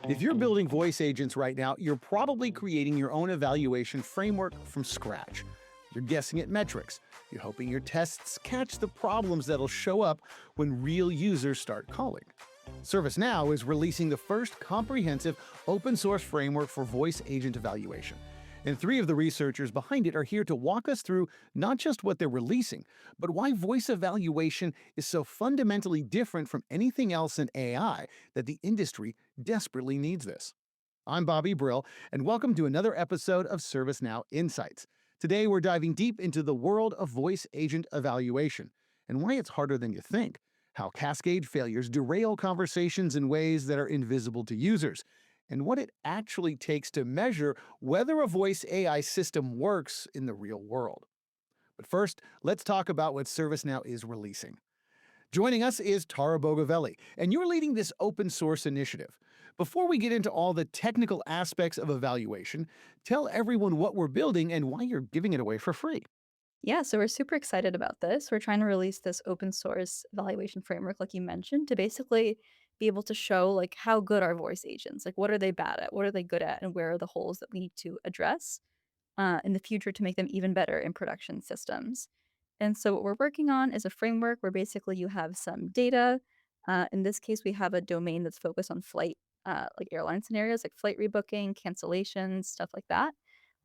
If you're building voice agents right now, you're probably creating your own evaluation framework from scratch. You're guessing at metrics. You're hoping your tests catch the problems that'll show up when real users start calling. ServiceNow is releasing the first comprehensive open source framework for voice agent evaluation. And three of the researchers behind it are here to walk us through not just what they're releasing, but why voice evaluation is so fundamentally different from anything else in AI that the industry desperately needs this. I'm Bobby Brill, and welcome to another episode of ServiceNow Insights. Today, we're diving deep into the world of voice agent evaluation and why it's harder than you think, how Cascade failures derail conversations in ways that are invisible to users, and what it actually takes to measure whether a voice AI system works in the real world. But first, let's talk about what ServiceNow is releasing. Joining us is Tara Bogavelli, and you're leading this open source initiative. Before we get into all the technical aspects of evaluation, tell everyone what we're building and why you're giving it away for free. Yeah, so we're super excited about this. We're trying to release this open source evaluation framework, like you mentioned, to basically be able to show like how good are voice agents, like what are they bad at, what are they good at, and where are the holes that we need to address in the future to make them even better in production systems. And so what we're working on is a framework where basically you have some data. In this case, we have a domain that's focused on flight, like airline scenarios, like flight rebooking, cancellations, stuff like that.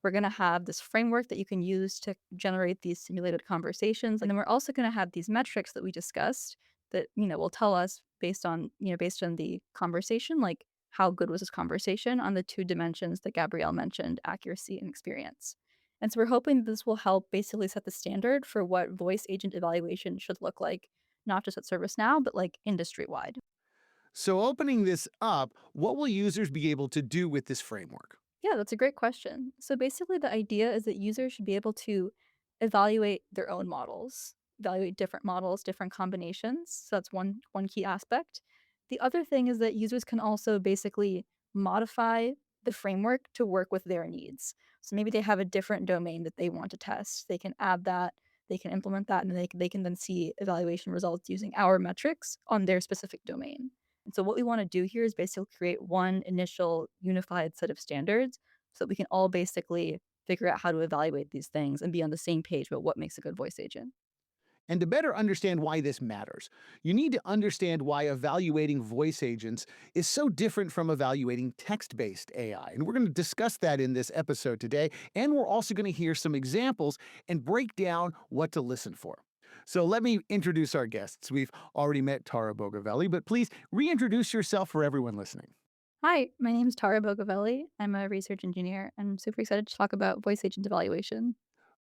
We're going to have this framework that you can use to generate these simulated conversations. And then we're also going to have these metrics that we discussed that, will tell us based on the conversation, like how good was this conversation on the two dimensions that Gabrielle mentioned, accuracy and experience. And so we're hoping this will help basically set the standard for what voice agent evaluation should look like, not just at ServiceNow, but like industry wide. So, opening this up, what will users be able to do with this framework? Yeah, that's a great question. So basically, the idea is that users should be able to evaluate their own models, evaluate different models, different combinations. So that's one key aspect. The other thing is that users can also basically modify the framework to work with their needs. So maybe they have a different domain that they want to test. They can add that, they can implement that, and they can then see evaluation results using our metrics on their specific domain. And so what we want to do here is basically create one initial unified set of standards so that we can all basically figure out how to evaluate these things and be on the same page about what makes a good voice agent. And to better understand why this matters, you need to understand why evaluating voice agents is so different from evaluating text based AI. And we're going to discuss that in this episode today. And we're also going to hear some examples and break down what to listen for. So let me introduce our guests. We've already met Tara Bogavelli, but please reintroduce yourself for everyone listening. Hi, my name is Tara Bogavelli. I'm a research engineer. I'm super excited to talk about voice agent evaluation.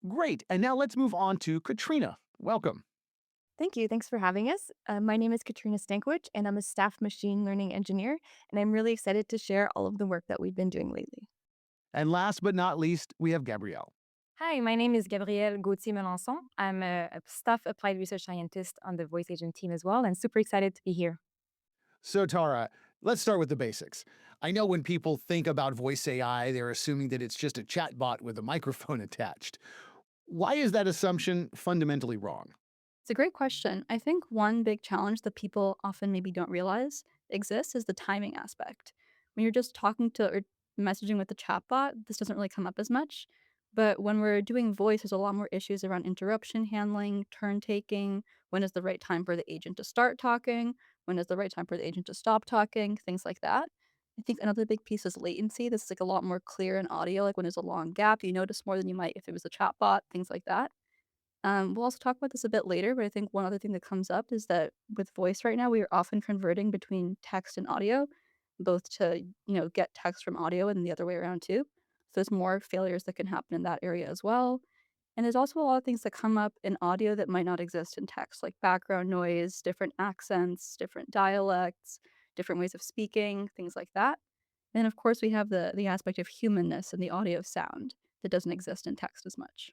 Great. And now let's move on to Katrina. Welcome. Thank you. Thanks for having us. My name is Katrina Stankiewicz, and I'm a staff machine learning engineer. And I'm really excited to share all of the work that we've been doing lately. And last but not least, we have Gabrielle. Hi, my name is Gabrielle Gauthier Melançon. I'm a staff applied research scientist on the voice agent team as well, and super excited to be here. So, Tara, let's start with the basics. I know when people think about voice AI, they're assuming that it's just a chatbot with a microphone attached. Why is that assumption fundamentally wrong? It's a great question. I think one big challenge that people often maybe don't realize exists is the timing aspect. When you're just talking to or messaging with the chatbot, this doesn't really come up as much. But when we're doing voice, there's a lot more issues around interruption handling, turn taking, when is the right time for the agent to start talking, when is the right time for the agent to stop talking, things like that. I think another big piece is latency. This is like a lot more clear in audio, like when there's a long gap, you notice more than you might if it was a chatbot, things like that. We'll also talk about this a bit later, but I think one other thing that comes up is that with voice right now, we are often converting between text and audio, both to, get text from audio and the other way around too. So there's more failures that can happen in that area as well. And there's also a lot of things that come up in audio that might not exist in text, like background noise, different accents, different dialects, different ways of speaking, things like that. And of course, we have the aspect of humanness in the audio sound that doesn't exist in text as much.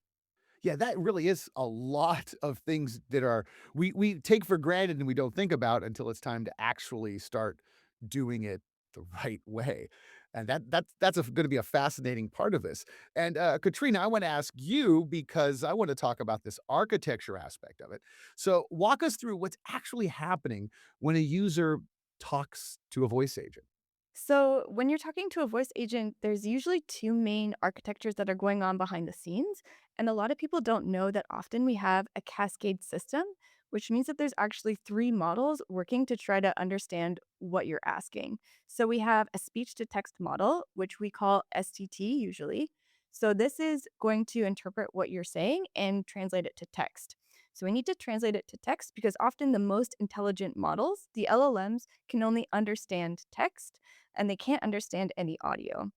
Yeah, that really is a lot of things that are we take for granted and we don't think about until it's time to actually start doing it the right way. And that's going to be a fascinating part of this. And Katrina, I want to ask you because I want to talk about this architecture aspect of it. So walk us through what's actually happening when a user talks to a voice agent? So, when you're talking to a voice agent, there's usually two main architectures that are going on behind the scenes. And a lot of people don't know that often we have a cascade system, which means that there's actually three models working to try to understand what you're asking. So, we have a speech to text model, which we call STT usually. So, this is going to interpret what you're saying and translate it to text. So, we need to translate it to text because often the most intelligent models, the LLMs, can only understand text and they can't understand any audio.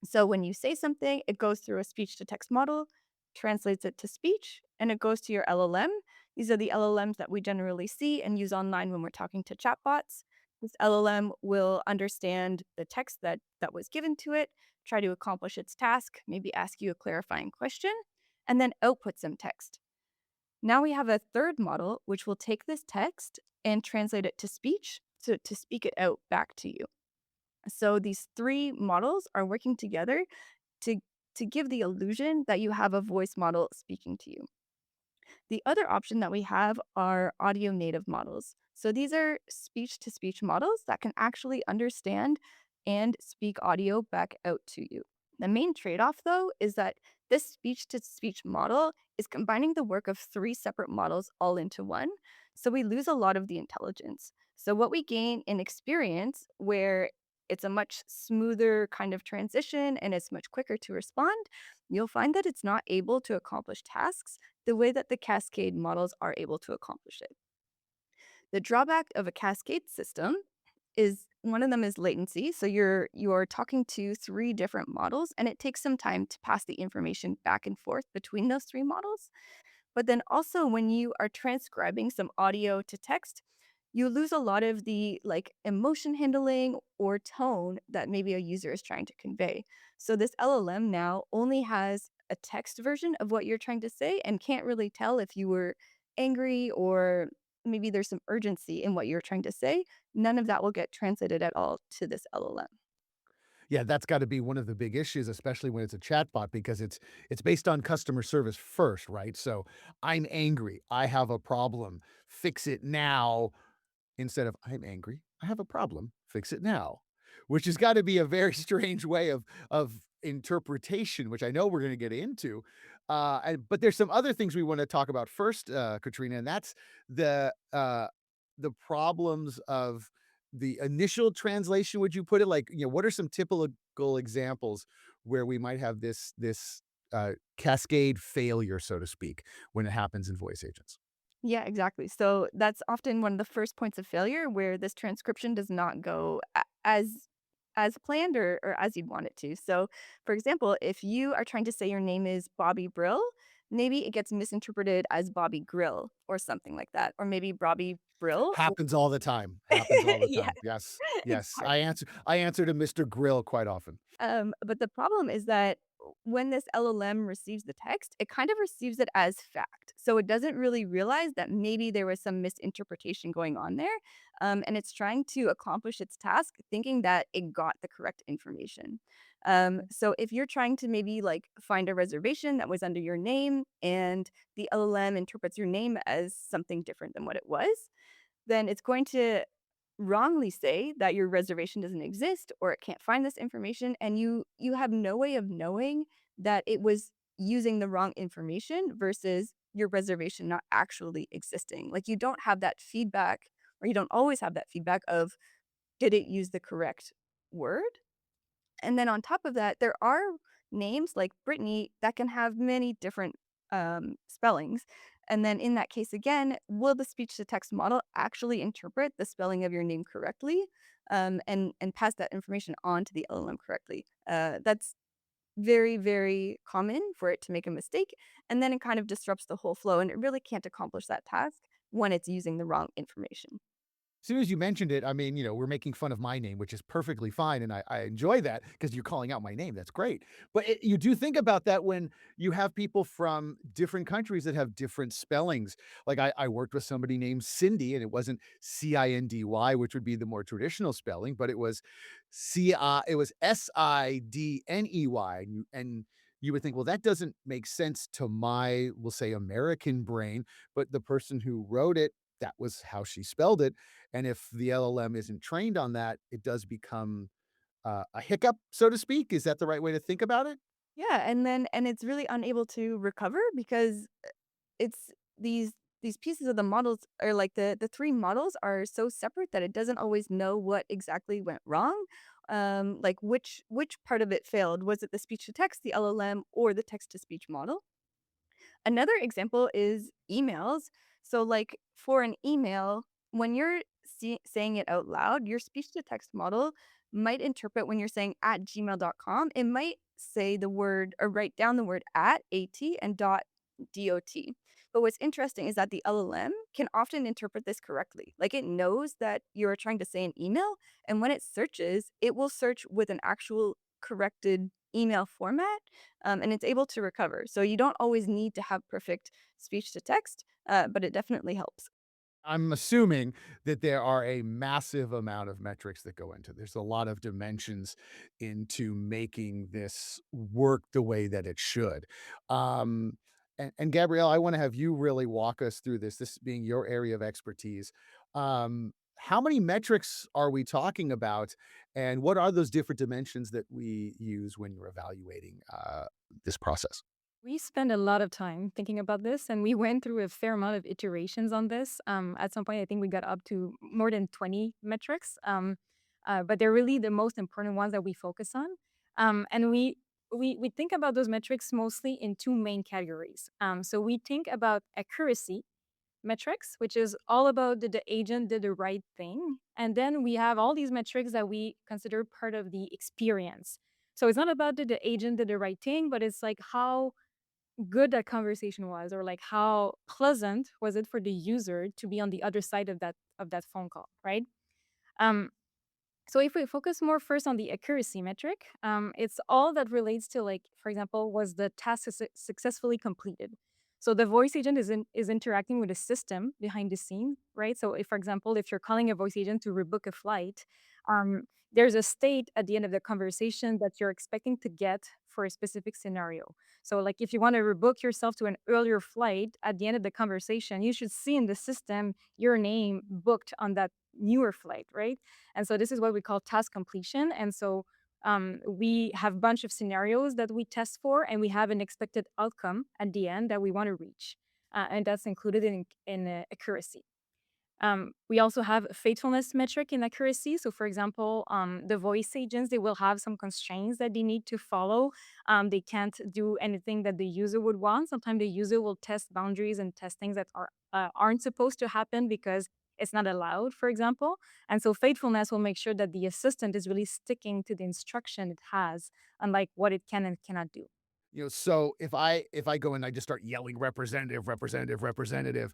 So when you say something, it goes through a speech to text model, translates it to speech, and it goes to your LLM. These are the LLMs that we generally see and use online when we're talking to chatbots. This LLM will understand the text that was given to it, try to accomplish its task, maybe ask you a clarifying question, and then output some text. Now we have a third model, which will take this text and translate it to speech, so to speak it out back to you. So these three models are working together to to give the illusion that you have a voice model speaking to you. The other option that we have are audio native models. So these are speech to speech models that can actually understand and speak audio back out to you. The main trade off, though, is that this speech to speech model is combining the work of three separate models all into one. So we lose a lot of the intelligence. So, what we gain in experience, where it's a much smoother kind of transition and it's much quicker to respond, you'll find that it's not able to accomplish tasks the way that the Cascade models are able to accomplish it. The drawback of a Cascade system is one of them is latency. So you're talking to three different models and it takes some time to pass the information back and forth between those three models. But then also when you are transcribing some audio to text, you lose a lot of the like emotion handling or tone that maybe a user is trying to convey. So this LLM now only has a text version of what you're trying to say and can't really tell if you were angry or maybe there's some urgency in what you're trying to say. None of that will get translated at all to this LLM. Yeah, that's gotta be one of the big issues, especially when it's a chatbot because it's based on customer service first, right? So, "I'm angry. I have a problem. Fix it now." Instead of "I'm angry. I have a problem. Fix it now," which has gotta be a very strange way of interpretation, which I know we're gonna get into. But there's some other things we wanna talk about first, Katrina, and that's the, uh, the problems of the initial translation, would you put it? Like, what are some typical examples where we might have this cascade failure, so to speak, when it happens in voice agents? Yeah, exactly. So that's often one of the first points of failure where this transcription does not go as planned or as you'd want it to. So, for example, if you are trying to say your name is Bobby Brill, maybe it gets misinterpreted as Bobby Grill or something like that, or maybe Bobby Brill. Happens all the time, happens all the Yeah, time. Yes, it's yes. hard. I answer to Mr. Grill quite often. But the problem is that when this LLM receives the text, it kind of receives it as fact. So it doesn't really realize that maybe there was some misinterpretation going on there. And it's trying to accomplish its task thinking that it got the correct information. So if you're trying to maybe like find a reservation that was under your name and the LLM interprets your name as something different than what it was, then it's going to wrongly say that your reservation doesn't exist or it can't find this information and you have no way of knowing that it was using the wrong information versus your reservation not actually existing. Like you don't have that feedback or you don't always have that feedback of did it use the correct word? And then on top of that, there are names like Brittany that can have many different spellings. And then in that case, again, will the speech to text model actually interpret the spelling of your name correctly and pass that information on to the LLM correctly? That's very, very common for it to make a mistake. And then it kind of disrupts the whole flow. And it really can't accomplish that task when it's using the wrong information. As soon as you mentioned it, I mean, we're making fun of my name, which is perfectly fine, and I enjoy that because 'cause you're calling out my name, that's great. But you do think about that when you have people from different countries that have different spellings. Like, I worked with somebody named Cindy, and it wasn't Cindy, which would be the more traditional spelling, but it was Sidney, and you would think, "Well, that doesn't make sense to my, we'll say, American brain," but the person who wrote it, that was how she spelled it. And if the LLM isn't trained on that, it does become a hiccup, so to speak. Is that the right way to think about it? Yeah, and it's really unable to recover because it's these pieces of the models are like the three models are so separate that it doesn't always know what exactly went wrong. Like which part of it failed? Was it the speech to text, the LLM, or the text to speech model? Another example is emails. So, like for an email, when you're saying it out loud, your speech to text model might interpret when you're saying at gmail.com, it might say the word or write down the word at and dot. But what's interesting is that the LLM can often interpret this correctly. Like it knows that you're trying to say an email, and when it searches, it will search with an actual corrected email format, and it's able to recover. So you don't always need to have perfect speech to text, but it definitely helps. I'm assuming that there are a massive amount of metrics that go into. There's a lot of dimensions into making this work the way that it should. And Gabrielle, I want to have you really walk us through this. This being your area of expertise. How many metrics are we talking about, and what are those different dimensions that we use when you're evaluating this process? We spend a lot of time thinking about this, and we went through a fair amount of iterations on this. At some point, I think we got up to more than 20 metrics, but they're really the most important ones that we focus on. And we think about those metrics mostly in two main categories. So we think about accuracy metrics, which is all about did the agent did the right thing, and then we have all these metrics that we consider part of the experience. So it's not about did the agent did the right thing, but it's like how good that conversation was, or like how pleasant was it for the user to be on the other side of that phone call, right? um so if we focus more first on the accuracy metric, it's all that relates to, like, for example, was the task successfully completed. So the voice agent is interacting with a system behind the scene, right? So if, for example, if you're calling a voice agent to rebook a flight, um, there's a state at the end of the conversation that you're expecting to get for a specific scenario. So like if you want to rebook yourself to an earlier flight, at the end of the conversation, you should see in the system your name booked on that newer flight, right? And so this is what we call task completion. And so we have a bunch of scenarios that we test for, and we have an expected outcome at the end that we want to reach. And that's included in accuracy. We also have a faithfulness metric in accuracy. So, for example, the voice agents, they will have some constraints that they need to follow. They can't do anything that the user would want. Sometimes the user will test boundaries and test things that aren't supposed to happen because it's not allowed, for example. And so faithfulness will make sure that the assistant is really sticking to the instruction it has, unlike what it can and cannot do. So if I go and I just start yelling representative, representative, representative,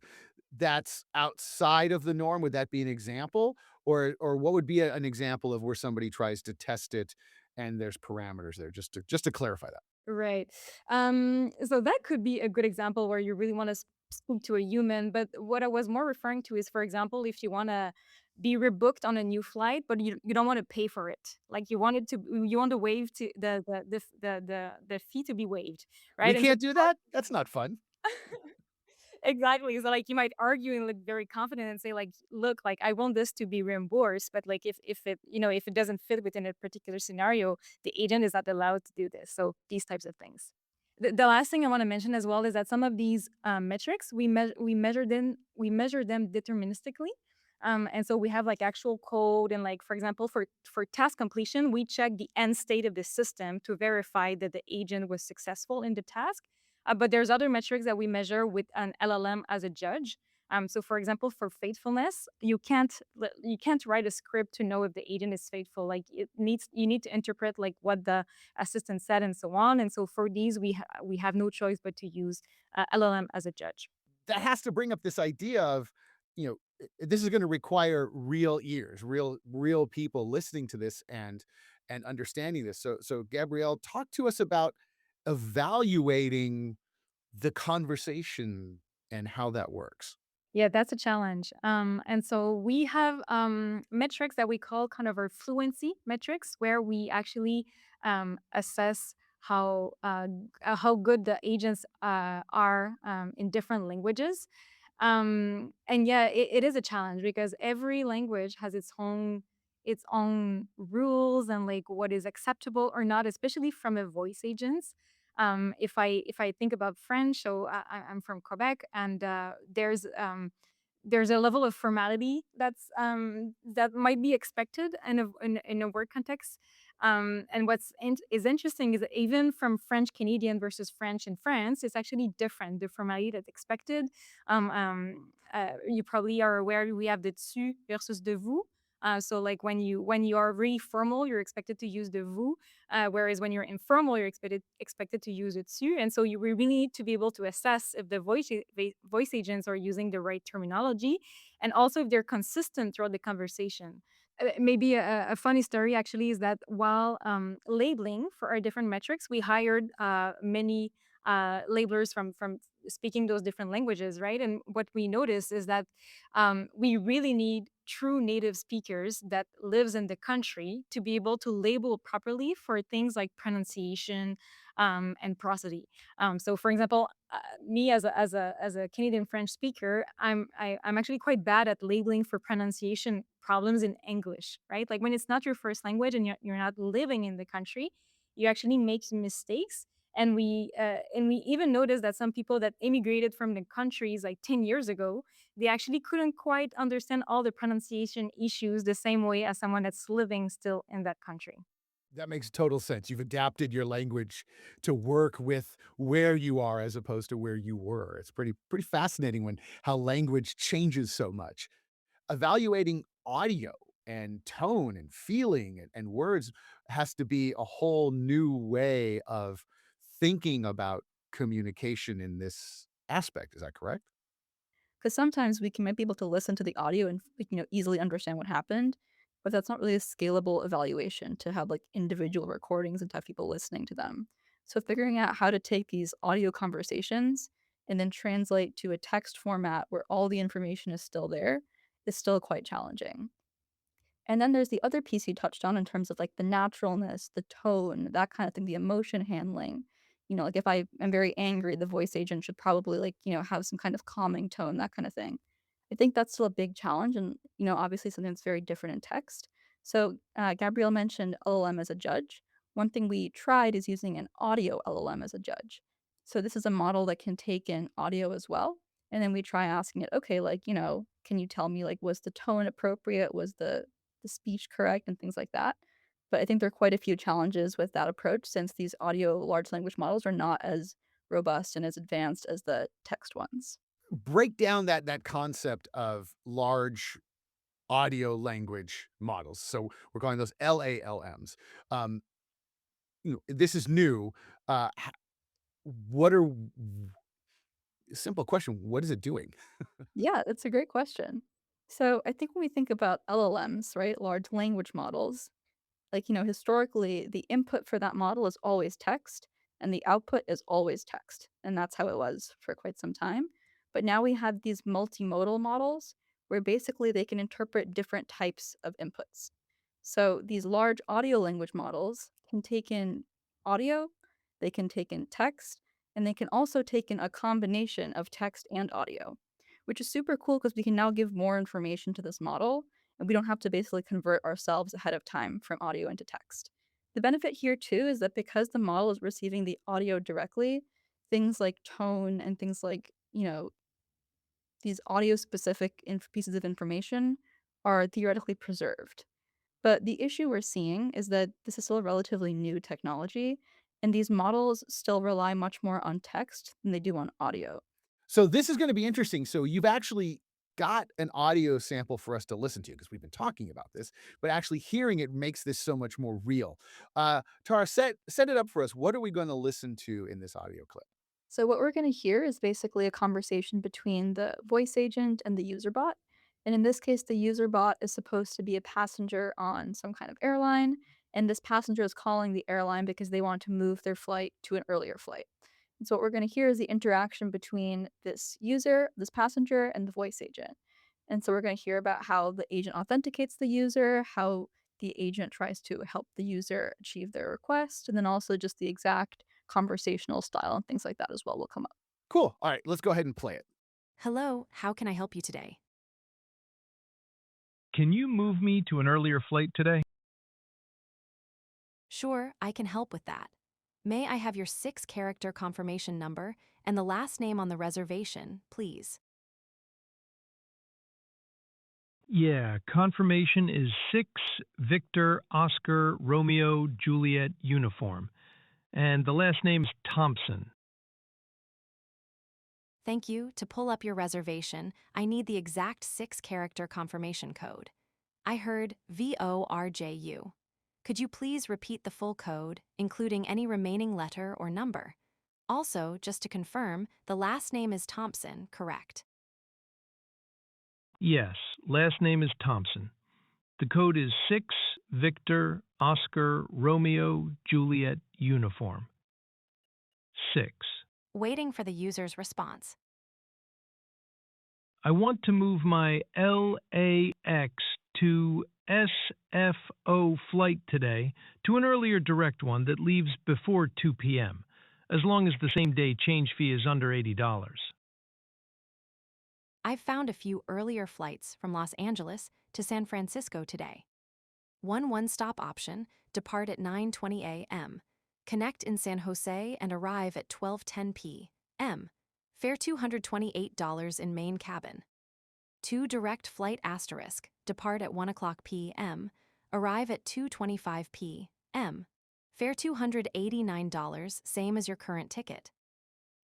that's outside of the norm. Would that be an example? Or what would be an example of where somebody tries to test it and there's parameters there, just to clarify that? Right. So that could be a good example where you really want to speak to a human. But what I was more referring to is, for example, if you want to be rebooked on a new flight, but you don't want to pay for it. Like you want to waive to the fee to be waived, We right? And so can't do that? That's not fun. exactly. So like you might argue and look very confident and say like, look, like I want this to be reimbursed, but like if it if it doesn't fit within a particular scenario, the agent is not allowed to do this. So these types of things. The last thing I want to mention as well is that some of these metrics we measure them deterministically. And so we have like actual code, and like for example for task completion we check the end state of the system to verify that the agent was successful in the task. But there's other metrics that we measure with an LLM as a judge. So, for example, for faithfulness, you can't write a script to know if the agent is faithful. Like you need to interpret like what the assistant said and so on. And so, for these, we have no choice but to use LLM as a judge. That has to bring up this idea of, this is gonna require real ears, real people listening to this and understanding this. So Gabrielle, talk to us about evaluating the conversation and how that works. Yeah, that's a challenge. And so we have metrics that we call kind of our fluency metrics, where we actually assess how good the agents are in different languages. And yeah, it is a challenge because every language has its own rules and like what is acceptable or not, especially from a voice agents. If I think about French, so I'm from Quebec, and there's a level of formality that might be expected in a work context. And is interesting is that even from French Canadian versus French in France, it's actually different. The formality that's expected. You probably are aware we have the tu versus the vous. So like when you are really formal, you're expected to use the vous, whereas when you're informal, you're expected to use a tu. And so we really need to be able to assess if the voice agents are using the right terminology, and also if they're consistent throughout the conversation. Maybe a funny story actually is that while labeling for our different metrics, we hired many labelers from speaking those different languages, right? And what we noticed is that we really need true native speakers that lives in the country to be able to label properly for things like pronunciation and prosody. So, for example, me as a Canadian French speaker, I'm actually quite bad at labeling for pronunciation problems in English, right? Like when it's not your first language and you're not living in the country, you actually make some mistakes. And we even noticed that some people that immigrated from the countries like 10 years ago, they actually couldn't quite understand all the pronunciation issues the same way as someone that's living still in that country. That makes total sense. You've adapted your language to work with where you are as opposed to where you were. It's pretty fascinating when how language changes so much. Evaluating audio and tone and feeling and words has to be a whole new way of thinking about communication in this aspect. Is that correct? Because sometimes we might be able to listen to the audio and easily understand what happened, but that's not really a scalable evaluation to have like individual recordings and to have people listening to them. So figuring out how to take these audio conversations and then translate to a text format where all the information is still there is still quite challenging. And then there's the other piece you touched on in terms of, like, the naturalness, the tone, that kind of thing, the emotion handling. Like, if I am very angry, the voice agent should probably, like, have some kind of calming tone, that kind of thing. I think that's still a big challenge and, obviously something that's very different in text. So, Gabrielle mentioned LLM as a judge. One thing we tried is using an audio LLM as a judge. So this is a model that can take in audio as well, and then we try asking it, "Okay, like, can you tell me, like, was the tone appropriate? Was the speech correct and things like that. But I think there are quite a few challenges with that approach since these audio large language models are not as robust and as advanced as the text ones. Break down that concept of large audio language models. So we're calling those LALMs. Um, this is new. What are simple question? What is it doing? Yeah, that's a great question. So I think when we think about LLMs, right, large language models, like, historically, the input for that model is always text and the output is always text. And that's how it was for quite some time. But now we have these multimodal models where basically they can interpret different types of inputs. So these large audio language models can take in audio, they can take in text, and they can also take in a combination of text and audio, which is super cool because we can now give more information to this model and we don't have to basically convert ourselves ahead of time from audio into text. The benefit here too is that because the model is receiving the audio directly, things like tone and things like, these audio specific pieces of information are theoretically preserved. But the issue we're seeing is that this is still a relatively new technology, and these models still rely much more on text than they do on audio. So this is going to be interesting. So you've actually got an audio sample for us to listen to because we've been talking about this, but actually hearing it makes this so much more real. Tara, set it up for us. What are we going to listen to in this audio clip? So what we're going to hear is basically a conversation between the voice agent and the user bot. And in this case, the user bot is supposed to be a passenger on some kind of airline, and this passenger is calling the airline because they want to move their flight to an earlier flight. And so what we're going to hear is the interaction between this user, this passenger, and the voice agent. And so we're going to hear about how the agent authenticates the user, how the agent tries to help the user achieve their request, and then also just the exact conversational style and things like that as well will come up. Cool. All right, let's go ahead and play it. Hello, how can I help you today? Can you move me to an earlier flight today? Sure, I can help with that. May I have your 6-character confirmation number and the last name on the reservation, please? Yeah, confirmation is 6 Victor Oscar Romeo Juliet uniform. And the last name is Thompson. Thank you. To pull up your reservation, I need the exact 6-character confirmation code. I heard VORJU. Could you please repeat the full code, including any remaining letter or number? Also, just to confirm, the last name is Thompson, correct? Yes, last name is Thompson. The code is 6 Victor Oscar Romeo Juliet uniform. 6. Waiting for the user's response. I want to move my LAX to SFO flight today to an earlier direct one that leaves before 2 p.m., as long as the same day change fee is under $80. I've found a few earlier flights from Los Angeles to San Francisco today. One-stop option, depart at 9:20 a.m., connect in San Jose and arrive at 12:10 p.m. Fare $228 in main cabin. 2 direct flight asterisk, depart at 1 o'clock p.m., arrive at 2:25 p.m. Fare $289, same as your current ticket.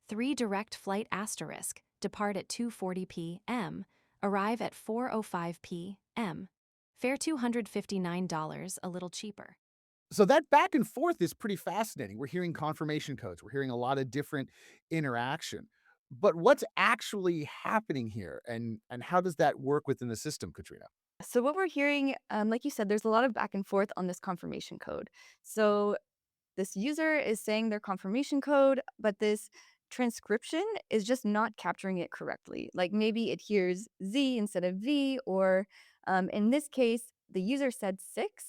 3 direct flight asterisk, depart at 2:40 p.m., arrive at 4:05 p.m. Fare $259, a little cheaper. So that back and forth is pretty fascinating. We're hearing confirmation codes. We're hearing a lot of different interaction. But what's actually happening here, and how does that work within the system, Katrina? So what we're hearing, like you said, there's a lot of back and forth on this confirmation code. So this user is saying their confirmation code, but this transcription is just not capturing it correctly. Like maybe it hears Z instead of V, or in this case, the user said 6,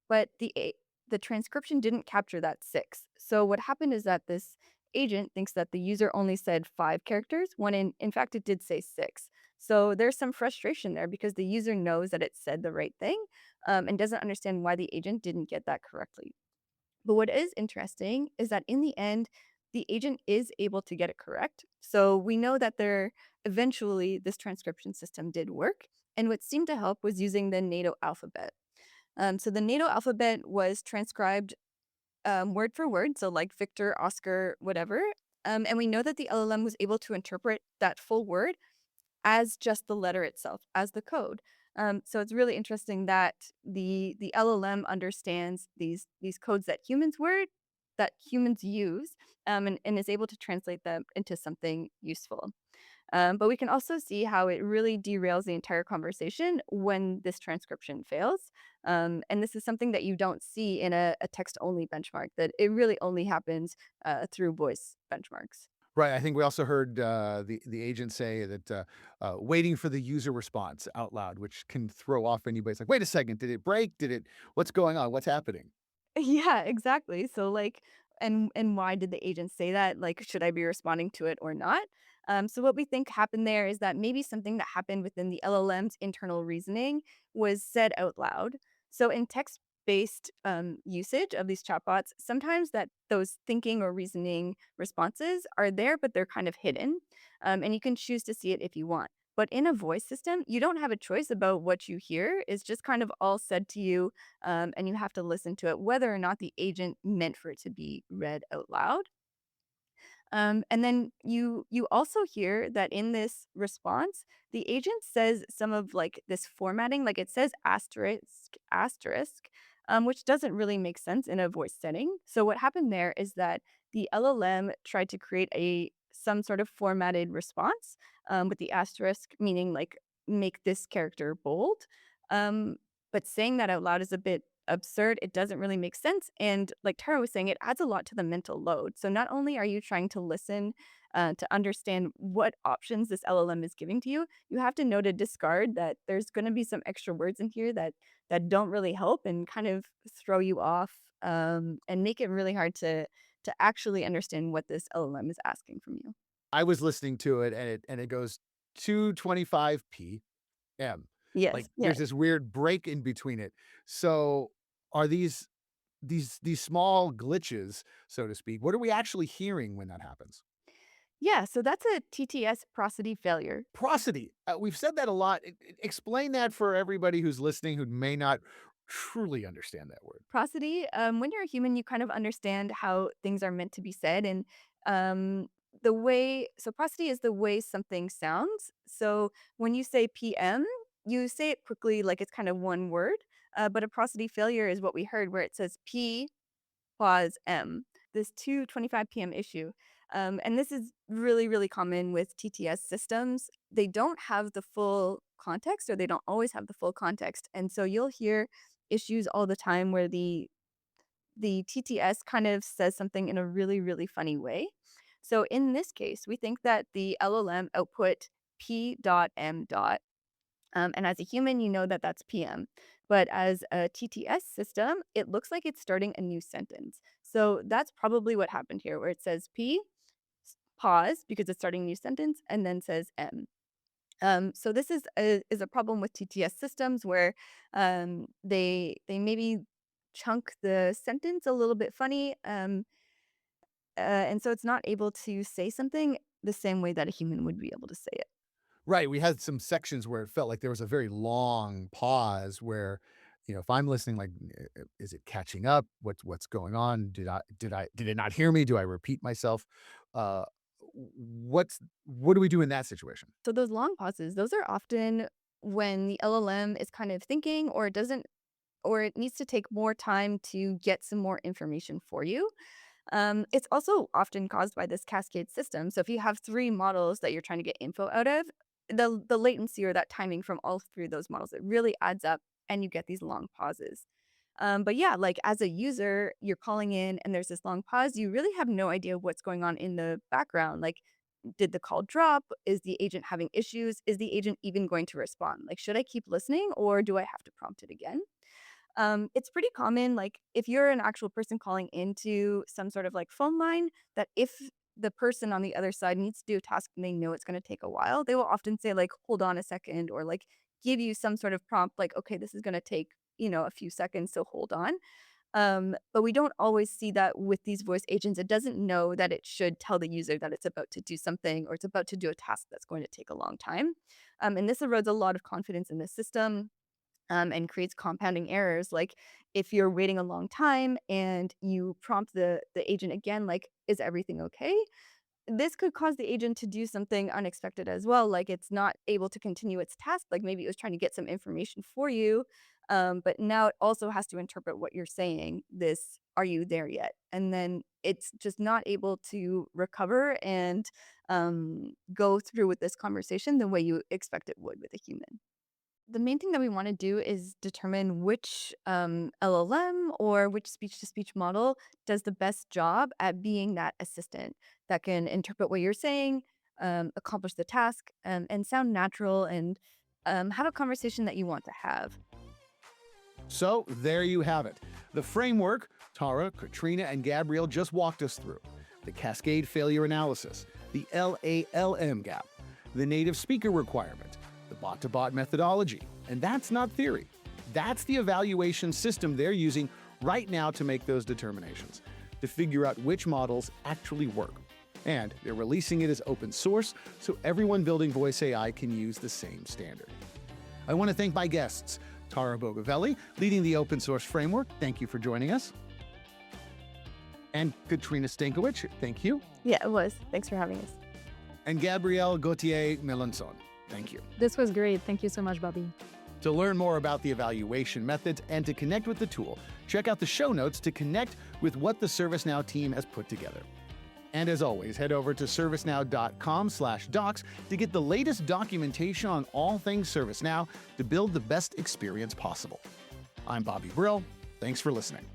but the transcription didn't capture that 6. So what happened is that this agent thinks that the user only said 5 characters, when in fact it did say 6. So there's some frustration there because the user knows that it said the right thing, and doesn't understand why the agent didn't get that correctly. But what is interesting is that in the end, the agent is able to get it correct. So we know that eventually this transcription system did work. And what seemed to help was using the NATO alphabet. So the NATO alphabet was transcribed word for word, so like Victor, Oscar, whatever. And we know that the LLM was able to interpret that full word as just the letter itself, as the code. So it's really interesting that the LLM understands these codes that humans use, and is able to translate them into something useful. But we can also see how it really derails the entire conversation when this transcription fails. And this is something that you don't see in a text-only benchmark, that it really only happens through voice benchmarks. Right. I think we also heard the agent say that waiting for the user response out loud, which can throw off anybody. It's like, wait a second, did it break? Did it? What's going on? What's happening? Yeah, exactly. So like and why did the agent say that? Like, should I be responding to it or not? So what we think happened there is that maybe something that happened within the LLM's internal reasoning was said out loud. So in text-based usage of these chatbots, sometimes that those thinking or reasoning responses are there, but they're kind of hidden, and you can choose to see it if you want. But in a voice system, you don't have a choice about what you hear. It's just kind of all said to you, and you have to listen to it, whether or not the agent meant for it to be read out loud. And then you also hear that in this response, the agent says some of like this formatting, like it says asterisk asterisk, which doesn't really make sense in a voice setting. So what happened there is that the LLM tried to create a some sort of formatted response, with the asterisk meaning like make this character bold. Um, but saying that out loud is a bit absurd. It doesn't really make sense. And like Tara was saying, it adds a lot to the mental load. So not only are you trying to listen to understand what options this LLM is giving to you, you have to know to discard that there's going to be some extra words in here that don't really help and kind of throw you off, and make it really hard to actually understand what this LLM is asking from you. I was listening to it, and it goes 2:25 p.m. Yes, Like yes. there's this weird break in between it. So are these small glitches, so to speak, what are we actually hearing when that happens? Yeah, so that's a TTS prosody failure. Prosody. We've said that a lot. Explain that for everybody who's listening who may not truly understand that word. Prosody, when you're a human, you kind of understand how things are meant to be said. And the way, so prosody is the way something sounds. So when you say PM, you say it quickly, like it's kind of one word. But a prosody failure is what we heard, where it says P pause M, this 2:25 p.m. issue. And this is really, really common with TTS systems. They don't have the full context, or they don't always have the full context. And so you'll hear issues all the time where the TTS kind of says something in a really, really funny way. So in this case, we think that the LLM output P dot M dot, and as a human, you know that that's PM. But as a TTS system, it looks like it's starting a new sentence. So that's probably what happened here, where it says P, pause, because it's starting a new sentence, and then says M. So this is a problem with TTS systems where they maybe chunk the sentence a little bit funny, and so it's not able to say something the same way that a human would be able to say it. Right. We had some sections where it felt like there was a very long pause where, if I'm listening, like, is it catching up? What's going on? Did it not hear me? Do I repeat myself? Uh, what do we do in that situation? So those long pauses, those are often when the LLM is kind of thinking, or it doesn't, or it needs to take more time to get some more information for you. It's also often caused by this cascade system. So if you have three models that you're trying to get info out of, the latency or that timing from all three of those models, it really adds up, and you get these long pauses. But yeah, like as a user, you're calling in and there's this long pause. You really have no idea what's going on in the background. Like, did the call drop? Is the agent having issues? Is the agent even going to respond? Like, should I keep listening, or do I have to prompt it again? It's pretty common, like if you're an actual person calling into some sort of like phone line, that if the person on the other side needs to do a task and they know it's going to take a while, they will often say like, hold on a second, or like give you some sort of prompt like, okay, this is going to take, a few seconds, so hold on. But we don't always see that with these voice agents. It doesn't know that it should tell the user that it's about to do something, or it's about to do a task that's going to take a long time. And this erodes a lot of confidence in the system, and creates compounding errors. Like if you're waiting a long time and you prompt the agent again, like, is everything okay? This could cause the agent to do something unexpected as well. Like it's not able to continue its task. Like maybe it was trying to get some information for you, but now it also has to interpret what you're saying. This, are you there yet? And then it's just not able to recover and go through with this conversation the way you expect it would with a human. The main thing that we want to do is determine which LLM or which speech to speech model does the best job at being that assistant that can interpret what you're saying, accomplish the task, and sound natural, and have a conversation that you want to have. So there you have it. The framework Tara, Katrina, and Gabrielle just walked us through. The Cascade failure analysis, the LALM gap, the native speaker requirement, the bot-to-bot methodology. And that's not theory. That's the evaluation system they're using right now to make those determinations, to figure out which models actually work. And they're releasing it as open source, so everyone building voice AI can use the same standard. I want to thank my guests, Tara Bogavelli, leading the open source framework. Thank you for joining us. And Katrina Stankiewicz, thank you. Yeah, it was. Thanks for having us. And Gabrielle Gauthier Melançon. Thank you. This was great. Thank you so much, Bobby. To learn more about the evaluation methods and to connect with the tool, check out the show notes to connect with what the ServiceNow team has put together. And as always, head over to servicenow.com/docs to get the latest documentation on all things ServiceNow to build the best experience possible. I'm Bobby Brill. Thanks for listening.